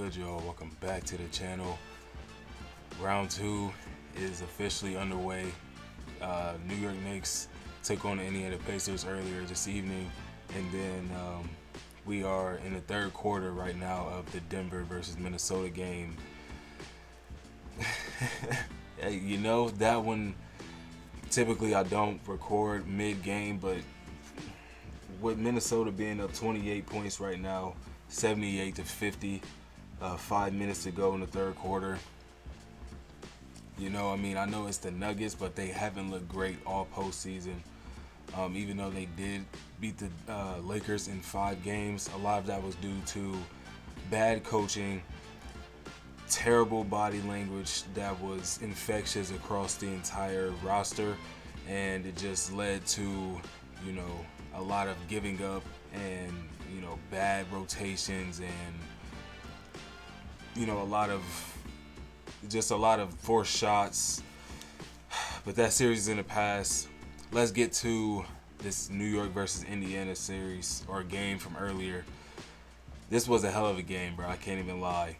good, y'all? Welcome back to the channel. Round 2 is officially underway. New York Knicks took on the Indiana Pacers earlier this evening, and then we are in the third quarter right now of the Denver versus Minnesota game. Hey, that one, typically I don't record mid-game, but with Minnesota being up 28 points right now, 78-50, 5 minutes to go in the third quarter. I know it's the Nuggets, but they haven't looked great all postseason. Even though they did beat the Lakers in 5 games, a lot of that was due to bad coaching, terrible body language that was infectious across the entire roster, and it just led to, a lot of giving up and, bad rotations and, a lot of forced shots. But that series is in the past. Let's get to this New York versus Indiana series, or game from earlier. This was a hell of a game, bro. I can't even lie.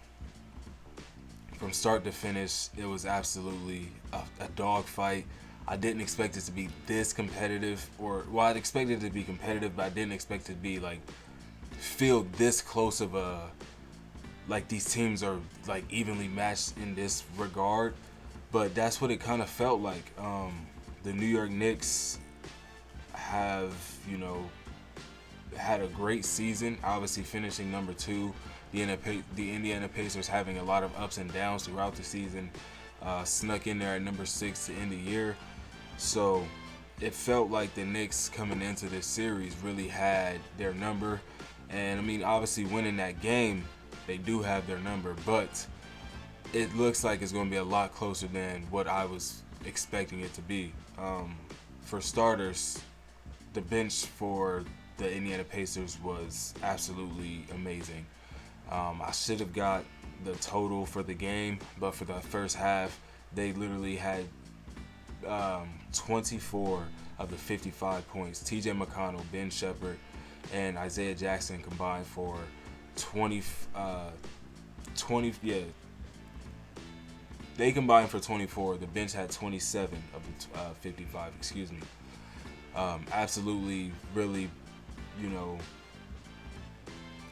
From start to finish, it was absolutely a dogfight. I didn't expect it to be this competitive, I'd expected it to be competitive, but I didn't expect it to be feel this close of a, these teams are evenly matched in this regard. But that's what it kind of felt like. The New York Knicks have, had a great season, obviously finishing number 2. The Indiana Pacers having a lot of ups and downs throughout the season, snuck in there at number 6 to end the year. So it felt like the Knicks coming into this series really had their number. And obviously winning that game, they do have their number, but it looks like it's going to be a lot closer than what I was expecting it to be. For starters, the bench for the Indiana Pacers was absolutely amazing. I should have got the total for the game, but for the first half, they literally had 24 of the 55 points. TJ McConnell, Ben Shepherd, and Isaiah Jackson combined for 20. They combined for 24. The bench had 27 of the 55. Excuse me. Absolutely, really,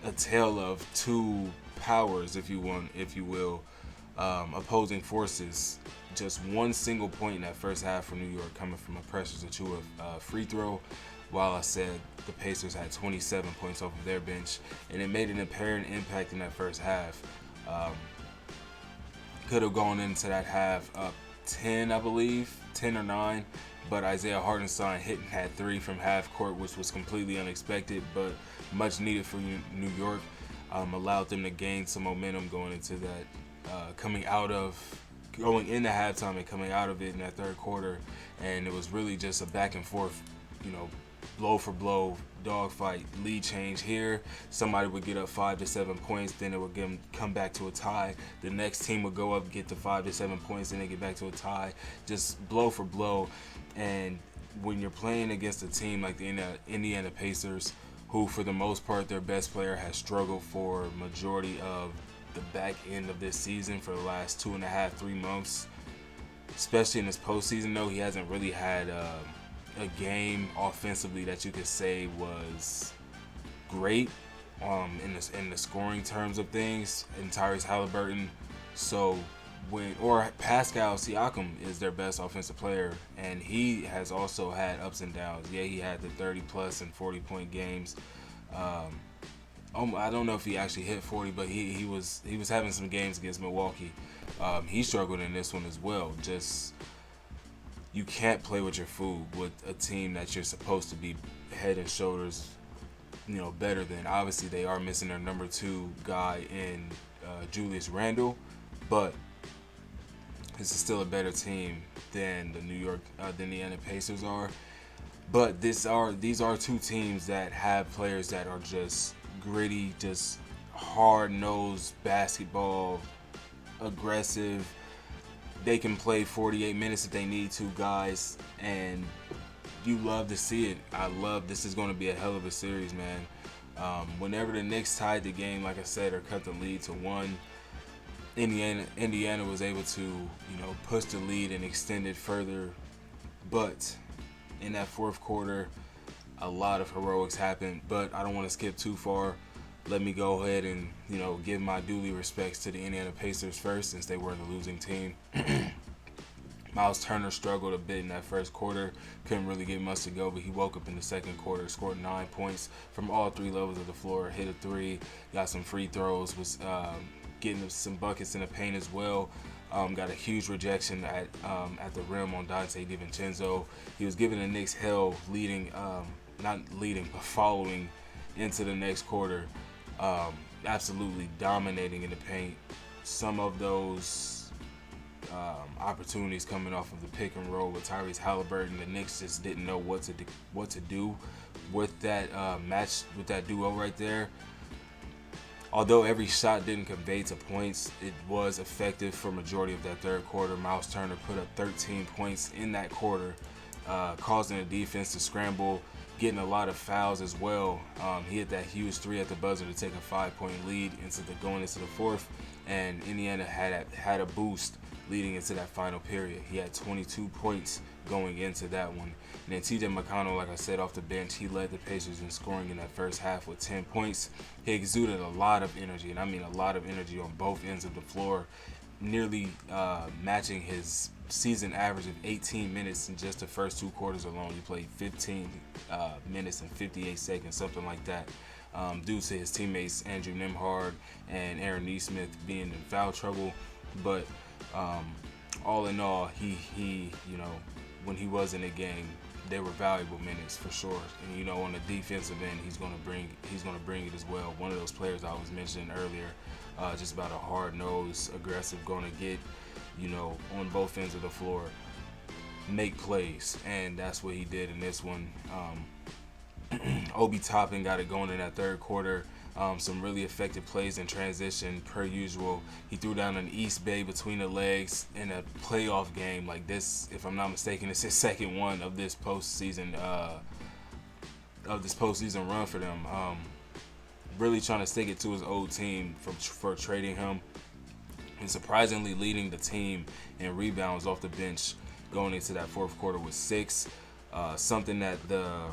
a tale of two powers, if you will, opposing forces. Just one single point in that first half for New York coming from a Precious Achiuwa free throw, while I said the Pacers had 27 points off of their bench, and it made an apparent impact in that first half. Could have gone into that half up 10, I believe, 10 or 9, but Isaiah Hartenstein hitting that 3 from half court, which was completely unexpected, but much needed for New York. Allowed them to gain some momentum going into that, going into halftime and coming out of it in that third quarter. And it was really just a back and forth, blow for blow dogfight. Lead change here, somebody would get up 5 to 7 points, then it would come back to a tie. The next team would go up, get to 5 to 7 points, then they get back to a tie. Just blow for blow. And when you're playing against a team like the Indiana Pacers, who for the most part their best player has struggled for majority of the back end of this season for the last 2.5, 3 months, especially in this postseason, though, he hasn't really had a game offensively that you could say was great in the scoring terms of things, in Tyrese Halliburton. So Pascal Siakam is their best offensive player, and he has also had ups and downs. Yeah, he had the 30 plus and 40 point games. I don't know if he actually hit 40, but he was having some games against Milwaukee. He struggled in this one as well. Just, you can't play with your food with a team that you're supposed to be head and shoulders, better than. Obviously, they are missing their number 2 guy in Julius Randle, but this is still a better team than the the Indiana Pacers are. But these are 2 teams that have players that are just gritty, just hard-nosed basketball, aggressive. They can play 48 minutes if they need to, guys, and you love to see it. This is going to be a hell of a series, man. Whenever the Knicks tied the game, like I said, or cut the lead to 1, Indiana was able to, push the lead and extend it further. But in that fourth quarter, a lot of heroics happened. But I don't want to skip too far. Let me go ahead and, give my duly respects to the Indiana Pacers first, since they were the losing team. Miles Turner struggled a bit in that first quarter. Couldn't really get much to go, but he woke up in the second quarter, scored 9 points from all 3 levels of the floor, hit a 3, got some free throws, was getting some buckets in the paint as well. Got a huge rejection at the rim on Dante DiVincenzo. He was giving the Knicks hell following into the next quarter. Absolutely dominating in the paint. Some of those opportunities coming off of the pick and roll with Tyrese Halliburton, the Knicks just didn't know what to do with that match, with that duo right there. Although every shot didn't convey to points, it was effective for majority of that third quarter. Miles Turner put up 13 points in that quarter, causing the defense to scramble, getting a lot of fouls as well. He hit that huge 3 at the buzzer to take a 5-point lead going into the fourth, and Indiana had a boost leading into that final period. He had 22 points going into that one. And then TJ McConnell, like I said, off the bench, he led the Pacers in scoring in that first half with 10 points. He exuded a lot of energy, and I mean a lot of energy on both ends of the floor, nearly matching his season average of 18 minutes in just the first 2 quarters alone. He played 15 minutes and 58 seconds, something like that, due to his teammates Andrew Nembhard and Aaron Nesmith being in foul trouble. But all in all, he when he was in the game, they were valuable minutes for sure. And on the defensive end, he's gonna bring it as well. One of those players I was mentioning earlier, just about a hard-nosed, aggressive, gonna get, on both ends of the floor, make plays, and that's what he did in this one. Obi Toppin got it going in that third quarter. Some really effective plays in transition per usual. He threw down an East Bay between the legs in a playoff game like this. If I'm not mistaken, it's his second one of this postseason run for them. Really trying to stick it to his old team for trading him, and surprisingly leading the team in rebounds off the bench going into that fourth quarter with 6. Something that the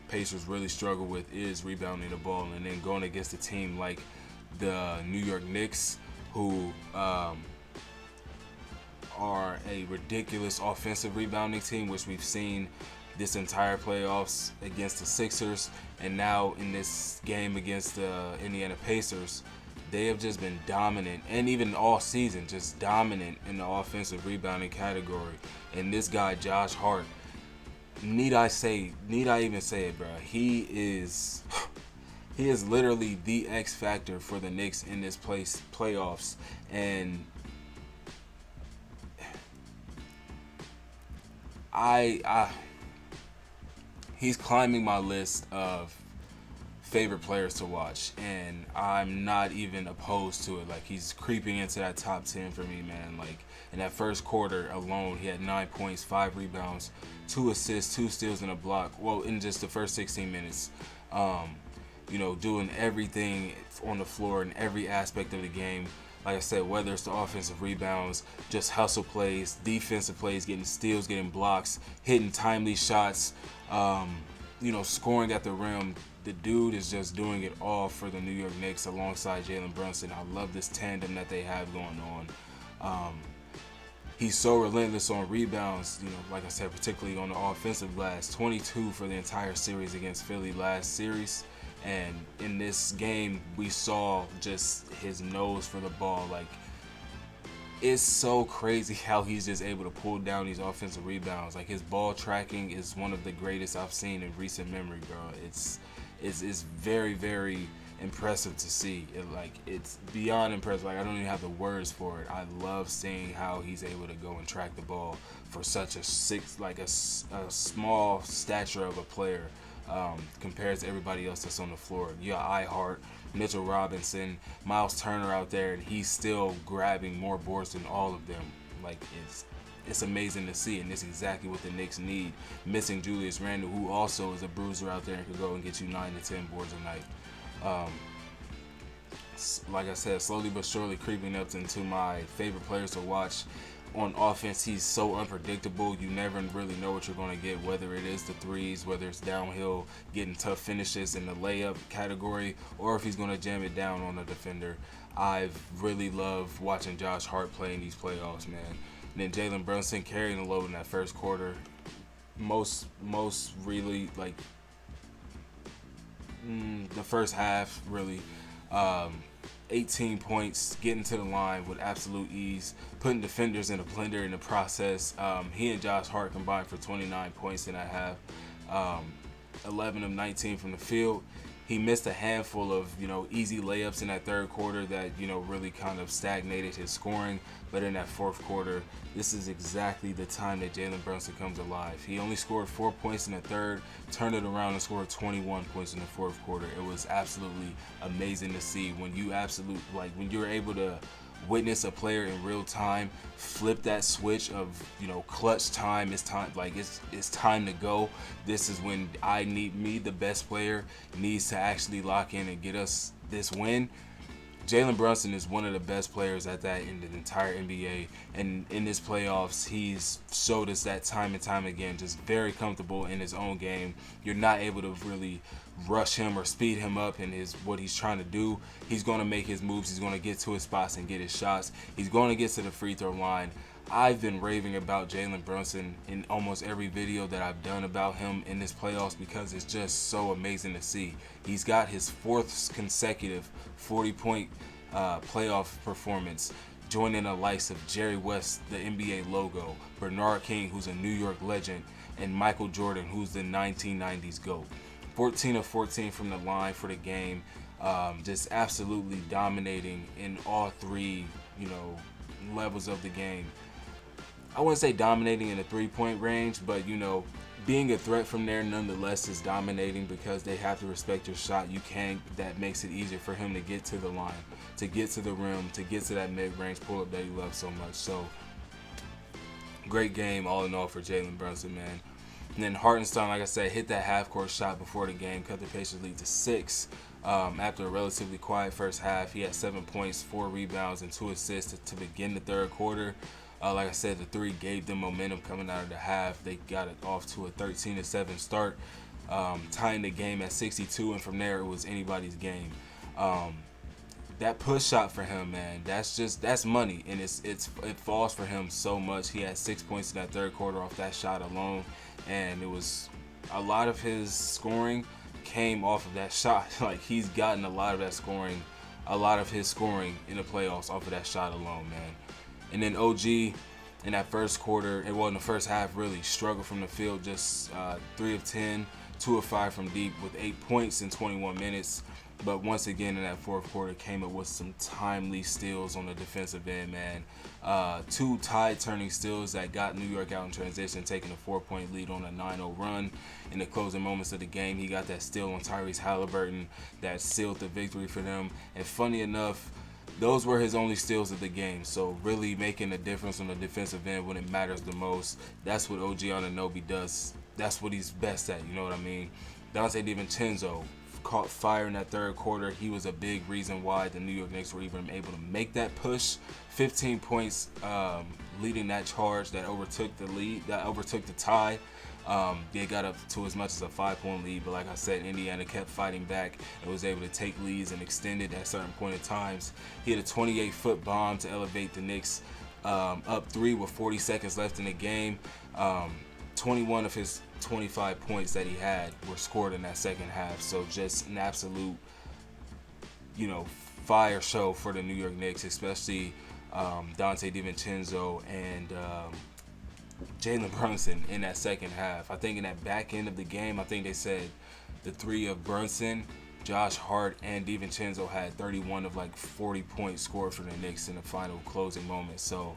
Pacers really struggle with is rebounding the ball, and then going against a team like the New York Knicks, who are a ridiculous offensive rebounding team, which we've seen this entire playoffs against the Sixers, and now in this game against the Indiana Pacers. They have just been dominant, and even all season, just dominant in the offensive rebounding category. And this guy, Josh Hart, need I even say it, bro? He is literally the X factor for the Knicks in this playoffs, and he's climbing my list of favorite players to watch, and I'm not even opposed to it. Like, he's creeping into that top 10 for me, man. Like, in that first quarter alone, he had 9 points, 5 rebounds, 2 assists, 2 steals, and a block. Well, in just the first 16 minutes, doing everything on the floor in every aspect of the game. Like I said, whether it's the offensive rebounds, just hustle plays, defensive plays, getting steals, getting blocks, hitting timely shots, scoring at the rim. The dude is just doing it all for the New York Knicks alongside Jalen Brunson. I love this tandem that they have going on. He's so relentless on rebounds, like I said, particularly on the offensive glass. 22 for the entire series against Philly last series. And in this game, we saw just his nose for the ball. Like, it's so crazy how he's just able to pull down these offensive rebounds. Like, his ball tracking is one of the greatest I've seen in recent memory, bro. It's very, very impressive to see. It's beyond impressive. Like, I don't even have the words for it. I love seeing how he's able to go and track the ball for such a small stature of a player, compared to everybody else that's on the floor. You got Ihart, Mitchell Robinson, Miles Turner out there, and he's still grabbing more boards than all of them. Like, it's amazing to see, and it's exactly what the Knicks need. Missing Julius Randle, who also is a bruiser out there and could go and get you 9 to 10 boards a night. Um, like I said, slowly but surely creeping up into my favorite players to watch. On offense, he's so unpredictable. You never really know what you're going to get, whether it is the threes, whether it's downhill, getting tough finishes in the layup category, or if he's going to jam it down on a defender. I've really loved watching Josh Hart play in these playoffs, man. And then Jalen Brunson carrying the load in that first quarter. Most really, like, the first half, really. 18 points, getting to the line with absolute ease, putting defenders in a blender in the process. He and Josh Hart combined for 29 points in that half, 11 of 19 from the field. He missed a handful of, easy layups in that third quarter that, really kind of stagnated his scoring. But in that fourth quarter, this is exactly the time that Jalen Brunson comes alive. He only scored 4 points in the third, turned it around and scored 21 points in the fourth quarter. It was absolutely amazing to see when you're able to witness a player in real time flip that switch of clutch time. It's time, it's time to go. This is when the best player needs to actually lock in and get us this win. Jalen Brunson is one of the best players at that in the entire NBA, and in this playoffs, he's showed us that time and time again, just very comfortable in his own game. You're not able to really rush him or speed him up in what he's trying to do. He's going to make his moves. He's going to get to his spots and get his shots. He's going to get to the free throw line. I've been raving about Jalen Brunson in almost every video that I've done about him in this playoffs because it's just so amazing to see. He's got his fourth consecutive 40-point playoff performance, joining the likes of Jerry West, the NBA logo, Bernard King, who's a New York legend, and Michael Jordan, who's the 1990s GOAT. 14 of 14 from the line for the game, just absolutely dominating in all three, levels of the game. I wouldn't say dominating in the three-point range, but, being a threat from there nonetheless is dominating because they have to respect your shot. That makes it easier for him to get to the line, to get to the rim, to get to that mid-range pull-up that he loves so much. So, great game all in all for Jalen Brunson, man. And then Hartenstein, like I said, hit that half-court shot before the game, cut the Pacers lead to 6. After a relatively quiet first half, he had 7 points, 4 rebounds, and 2 assists to begin the third quarter. Like I said, the three gave them momentum coming out of the half. They got it off to a 13-7 start, tying the game at 62, and from there it was anybody's game. That push shot for him, man, that's money, and it falls for him so much. He had 6 points in that third quarter off that shot alone, and it was a lot of his scoring came off of that shot. Like, he's gotten a lot of his scoring in the playoffs off of that shot alone, man. And then OG in that first quarter, in the first half, really struggled from the field, just 3 of 10, 2 of 5 from deep with 8 points in 21 minutes. But once again in that fourth quarter, came up with some timely steals on the defensive end, man. 2 tide-turning steals that got New York out in transition, taking a 4-point lead on a 9-0 run. In the closing moments of the game, he got that steal on Tyrese Halliburton that sealed the victory for them. And funny enough, those were his only steals of the game. So really making a difference on the defensive end when it matters the most. That's what OG Anunoby does. That's what he's best at, you know what I mean? Donte DiVincenzo caught fire in that third quarter. He was a big reason why the New York Knicks were even able to make that push. 15 points leading that charge that overtook the tie. They got up to as much as a 5-point lead, but like I said, Indiana kept fighting back and was able to take leads and extend it at certain point in times. He had a 28-foot bomb to elevate the Knicks up 3 with 40 seconds left in the game. 21 of his 25 points that he had were scored in that second half. So just an absolute, fire show for the New York Knicks, especially Donte DiVincenzo and Jalen Brunson in that second half. I think in that back end of the game, I think they said the three of Brunson, Josh Hart, and DiVincenzo had 31 of 40 points scored for the Knicks in the final closing moments. So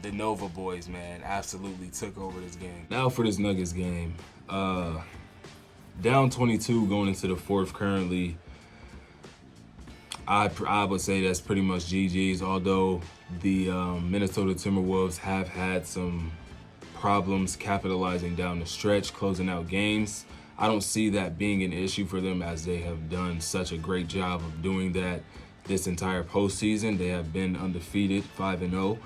the Nova boys, man, absolutely took over this game. Now for this Nuggets game. Down 22 going into the fourth currently. I would say that's pretty much GG's, although the Minnesota Timberwolves have had some problems capitalizing down the stretch, closing out games. I don't see that being an issue for them, as they have done such a great job of doing that this entire postseason. They have been undefeated, 5-0.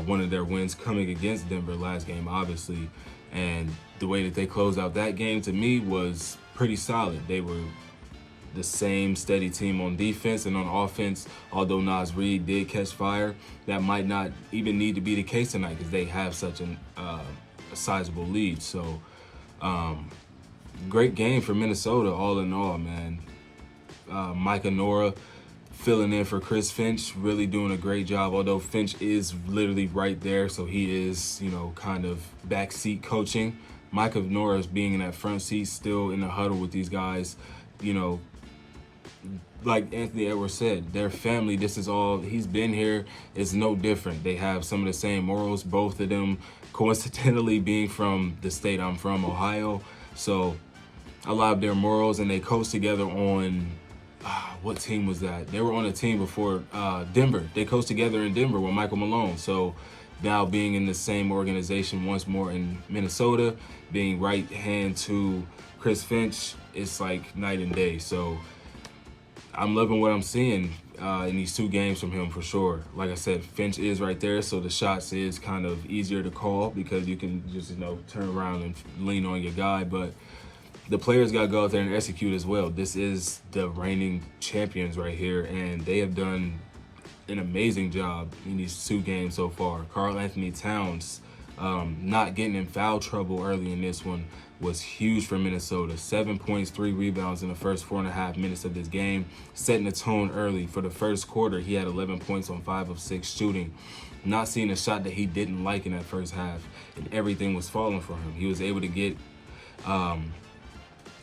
One of their wins coming against Denver last game, obviously. And the way that they closed out that game, to me, was pretty solid. They were the same steady team on defense, and on offense, although Nas Reed did catch fire, that might not even need to be the case tonight because they have such a sizable lead. So great game for Minnesota all in all, man. Micah Nora filling in for Chris Finch, really doing a great job, although Finch is literally right there, so he is, kind of backseat coaching. Micah Nora is being in that front seat, still in the huddle with these guys, like Anthony Edwards said, their family, this is all, he's been here, it's no different. They have some of the same morals, both of them coincidentally being from the state I'm from, Ohio. So a lot of their morals, and they coached together on, what team was that? They were on a team before Denver. They coached together in Denver with Michael Malone. So now being in the same organization once more in Minnesota, being right hand to Chris Finch, it's like night and day. So I'm loving what I'm seeing in these two games from him for sure. Like I said, Finch is right there, so the shots is kind of easier to call because you can just, turn around and lean on your guy. But the players got to go out there and execute as well. This is the reigning champions right here, and they have done an amazing job in these two games so far. Karl Anthony Towns not getting in foul trouble early in this one was huge for Minnesota. 7 points, 3 rebounds in the first 4.5 minutes of this game, setting the tone early. For the first quarter, he had 11 points on 5 of 6 shooting. Not seeing a shot that he didn't like in that first half, and everything was falling for him. He was able to get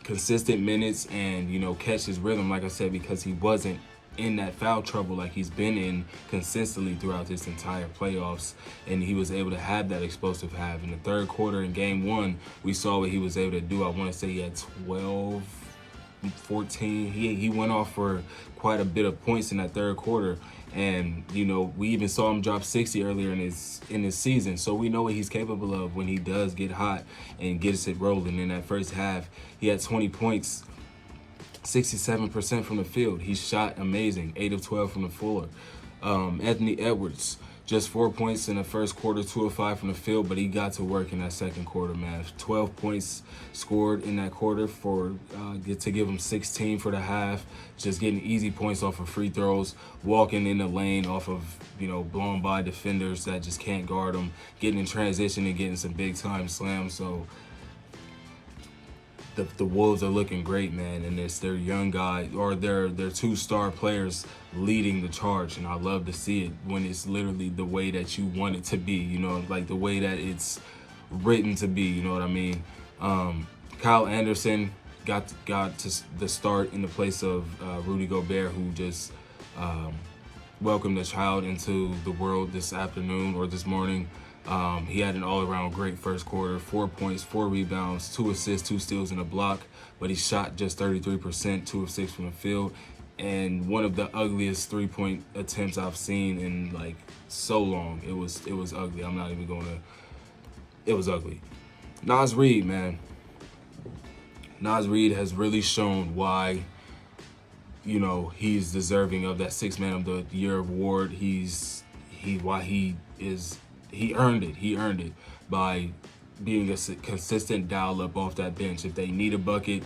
consistent minutes and, catch his rhythm, like I said, because he wasn't in that foul trouble like he's been in consistently throughout this entire playoffs, and he was able to have that explosive half. In the third quarter in game one, we saw what he was able to do. I want to say he had 12, 14. He went off for quite a bit of points in that third quarter, and we even saw him drop 60 earlier in his season. So we know what he's capable of when he does get hot and gets it rolling. In that first half, he had 20 points, 67% from the field. He shot amazing, 8 of 12 from the floor. Anthony Edwards, just 4 points in the first quarter, 2 of 5 from the field, but he got to work in that second quarter, man. 12 points scored in that quarter to give him 16 for the half, just getting easy points off of free throws, walking in the lane off of, blown by defenders that just can't guard him, getting in transition and getting some big time slams. So the Wolves are looking great, man, and it's their young guy or their 2 star players leading the charge, and I love to see it when it's literally the way that you want it to be, like the way that it's written to be, you know what I mean? Kyle Anderson got to the start in the place of Rudy Gobert, who just welcomed the child into the world this afternoon or this morning. He had an all-around great first quarter, 4 points, 4 rebounds, 2 assists, 2 steals, and a block, but he shot just 33%, 2 of 6 from the field, and one of the ugliest three-point attempts I've seen in like so long. It was ugly. I'm not even it was ugly. Nas Reed, man. Nas Reed has really shown why, he's deserving of that 6th Man of the Year award. He earned it. He earned it by being a consistent dial up off that bench. If they need a bucket,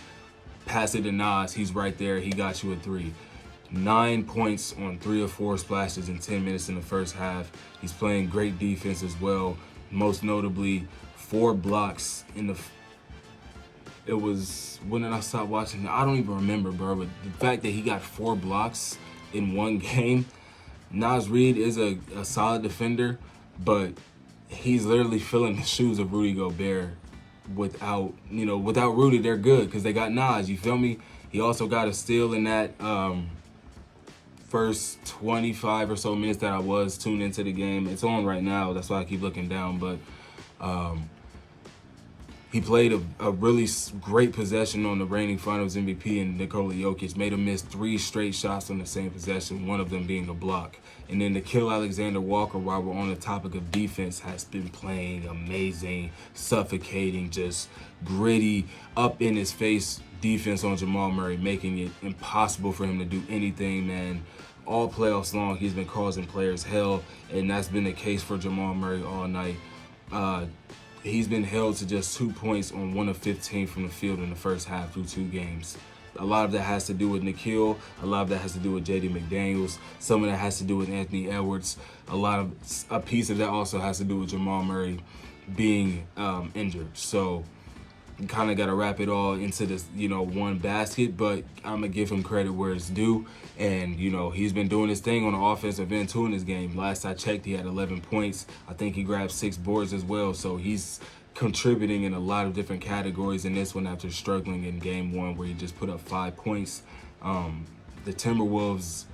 pass it to Nas. He's right there. He got you a 3. 9 points on 3 of 4 splashes in 10 minutes in the first half. He's playing great defense as well. Most notably, 4 blocks in the. It was, when did I stop watching? I don't even remember, bro. But the fact that he got 4 blocks in one game, Nas Reed is a solid defender, but he's literally filling the shoes of Rudy Gobert. Without Rudy, they're good because they got Nas. You feel me? He also got a steal in that first 25 or so minutes that I was tuned into the game. It's on right now. That's why I keep looking down. But He played a really great possession on the reigning Finals MVP and Nikola Jokic. Made him miss 3 straight shots on the same possession, one of them being a block. And then Nickeil Alexander-Walker, while we're on the topic of defense, has been playing amazing, suffocating, just gritty, up in his face defense on Jamal Murray, making it impossible for him to do anything, man. All playoffs long, he's been causing players hell, and that's been the case for Jamal Murray all night. He's been held to just 2 points on 1 of 15 from the field in the first half through 2 games. A lot of that has to do with Nickeil. A lot of that has to do with J.D. McDaniels. Some of that has to do with Anthony Edwards. A piece of that also has to do with Jamal Murray being injured. So you kind of got to wrap it all into this, one basket. But I'm going to give him credit where it's due. And, he's been doing his thing on the offensive end, too, in this game. Last I checked, he had 11 points. I think he grabbed 6 boards as well. So he's contributing in a lot of different categories in this one after struggling in game 1 where he just put up 5 points. The Timberwolves,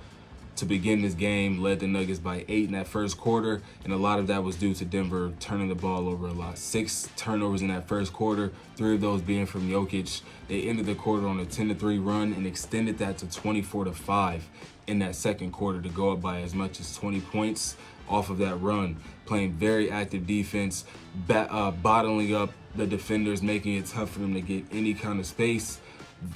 to begin this game, led the Nuggets by 8 in that first quarter, and a lot of that was due to Denver turning the ball over a lot. 6 turnovers in that first quarter, 3 of those being from Jokic. They ended the quarter on a 10-3 run and extended that to 24-5 in that second quarter to go up by as much as 20 points off of that run, playing very active defense, bottling up the defenders, making it tough for them to get any kind of space.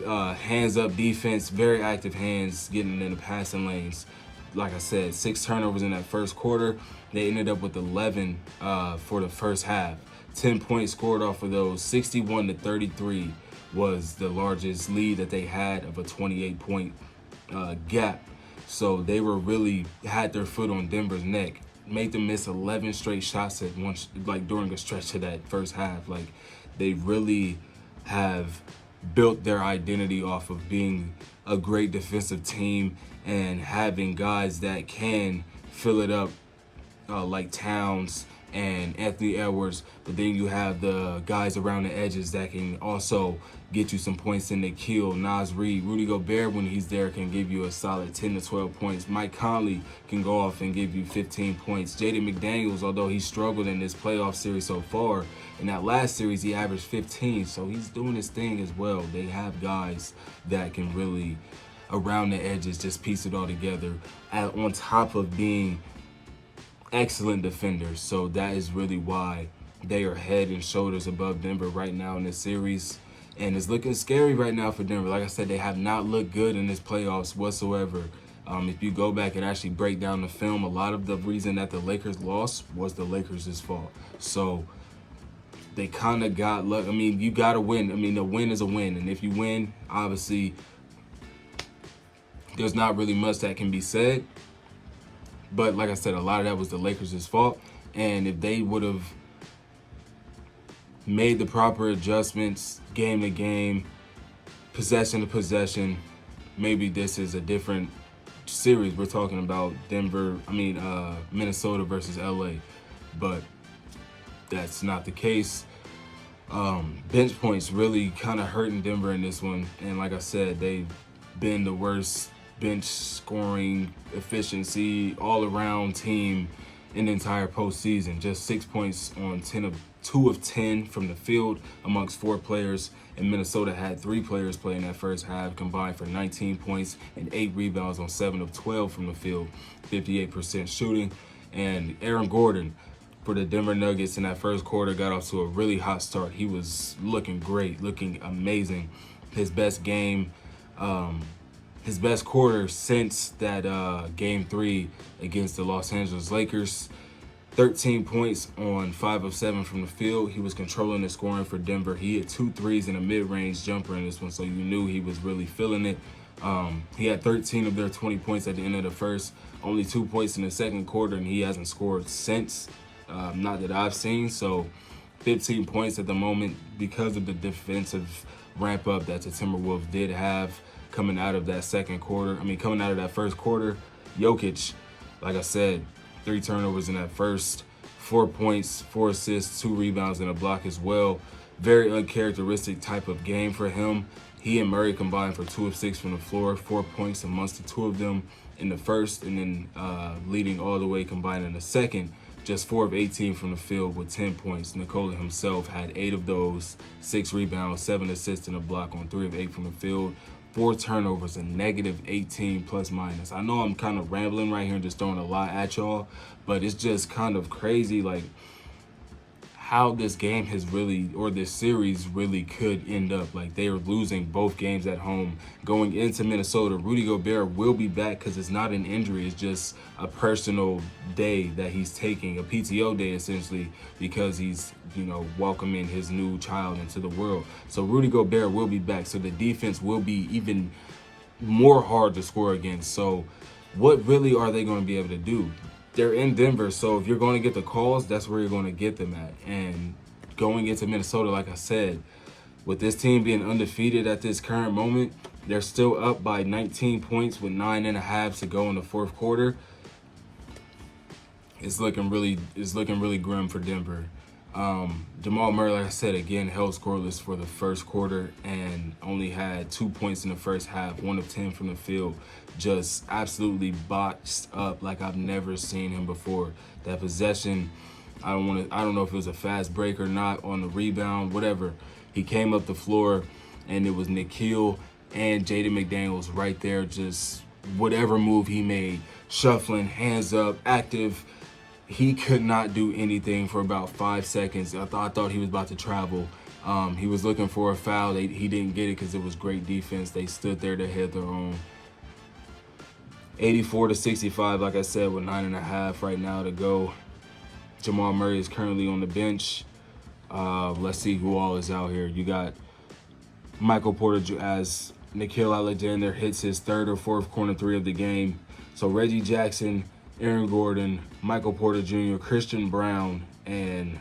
Hands up defense, very active hands, getting in the passing lanes. Like I said, 6 turnovers in that first quarter. They ended up with 11 for the first half. 10 points scored off of those. 61-33 was the largest lead that they had of a 28-point gap. So they were really had their foot on Denver's neck. Made them miss 11 straight shots at once, during a stretch of that first half. They really have built their identity off of being a great defensive team and having guys that can fill it up, like Towns and Anthony Edwards, but then you have the guys around the edges that can also get you some points in the kill. Naz Reid, Rudy Gobert, when he's there, can give you a solid 10 to 12 points. Mike Conley can go off and give you 15 points. J.D. McDaniels, although he struggled in this playoff series so far, in that last series he averaged 15, so he's doing his thing as well. They have guys that can really, around the edges, just piece it all together, on top of being excellent defenders. So that is really why they are head and shoulders above Denver right now in this series. And it's looking scary right now for Denver. Like I said, they have not looked good in this playoffs whatsoever. If you go back and actually break down the film, a lot of the reason that the Lakers lost was the Lakers' fault. So they kind of got luck. You got to win. A win is a win. And if you win, obviously, there's not really much that can be said. But like I said, a lot of that was the Lakers' fault. And if they would have made the proper adjustments game to game, possession to possession, maybe this is a different series. We're talking about Minnesota versus LA. But that's not the case. Bench points really kind of hurting Denver in this one. And like I said, they've been the worst bench scoring efficiency all around team in the entire postseason. Just 6 points on 2 of 10 from the field amongst 4 players. And Minnesota had 3 players play in that first half, combined for 19 points and 8 rebounds on 7 of 12 from the field, 58% shooting. And Aaron Gordon for the Denver Nuggets in that first quarter got off to a really hot start. He was looking great, looking amazing. His best game, his best quarter since that Game 3 against the Los Angeles Lakers. 13 points on 5 of 7 from the field. He was controlling the scoring for Denver. He hit 2 threes and a mid-range jumper in this one, so you knew he was really feeling it. He had 13 of their 20 points at the end of the first, only 2 points in the second quarter, and he hasn't scored since, not that I've seen. So 15 points at the moment because of the defensive ramp-up that the Timberwolves did have coming out of that coming out of that first quarter. Jokic, like I said, 3 turnovers in that first, 4 points, 4 assists, 2 rebounds, and a block as well. Very uncharacteristic type of game for him. He and Murray combined for 2 of 6 from the floor, 4 points amongst the 2 of them in the first, and then leading all the way combined in the second just 4 of 18 from the field with 10 points. Nikola himself had 8 of those, 6 rebounds, 7 assists, and a block on 3 of 8 from the field. 4 turnovers, a negative 18 plus minus. I know I'm kind of rambling right here and just throwing a lot at y'all, but it's just kind of crazy, like, how this game has really, or this series really could end up. Like, they are losing both games at home. Going into Minnesota, Rudy Gobert will be back because it's not an injury. It's just a personal day that he's taking, a PTO day essentially, because he's, welcoming his new child into the world. So Rudy Gobert will be back. So the defense will be even more hard to score against. So what really are they going to be able to do? They're in Denver, so if you're going to get the calls, that's where you're going to get them at. And going into Minnesota, like I said, with this team being undefeated at this current moment, they're still up by 19 points with 9.5 to go in the fourth quarter. It's looking really grim for Denver. Jamal Murray, like I said, again, held scoreless for the first quarter and only had 2 points in the first half, 1 of 10 from the field. Just absolutely botched up like I've never seen him before. That possession, I don't know if it was a fast break or not on the rebound, whatever. He came up the floor and it was Nikhil and Jaden McDaniels right there, just whatever move he made, shuffling, hands up, active. He could not do anything for about 5 seconds. I thought he was about to travel. He was looking for a foul. He didn't get it because it was great defense. They stood there to hit their own. 84-65, like I said, with 9.5 right now to go. Jamal Murray is currently on the bench. Let's see who all is out here. You got Michael Porter as Nickeil Alexander hits his third or fourth corner three of the game. So Reggie Jackson, Aaron Gordon, Michael Porter Jr., Christian Brown, and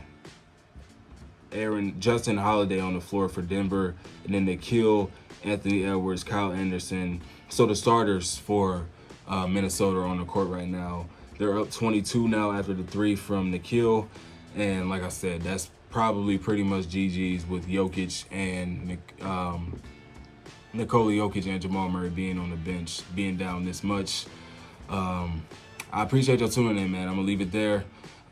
Justin Holiday on the floor for Denver. And then Nickeil, Anthony Edwards, Kyle Anderson. So the starters for Minnesota are on the court right now. They're up 22 now after the 3 from Nickeil. And like I said, that's probably pretty much GG's with Jokic and Nikola Jokic and Jamal Murray being on the bench, being down this much. I appreciate y'all tuning in, man. I'm going to leave it there.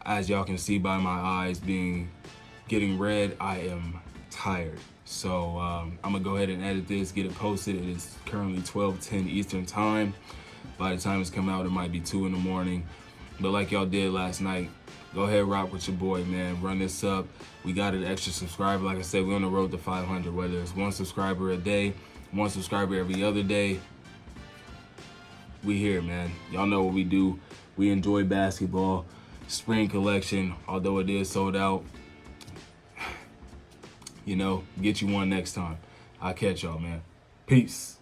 As y'all can see by my eyes getting red, I am tired. So I'm going to go ahead and edit this, get it posted. It is currently 12:10 Eastern time. By the time it's come out, it might be 2 in the morning. But like y'all did last night, go ahead, rock with your boy, man. Run this up. We got an extra subscriber. Like I said, we're on the road to 500, whether it's 1 subscriber a day, 1 subscriber every other day. We here, man. Y'all know what we do. We enjoy basketball. Spring collection, although it is sold out, get you one next time. I'll catch y'all, man. Peace.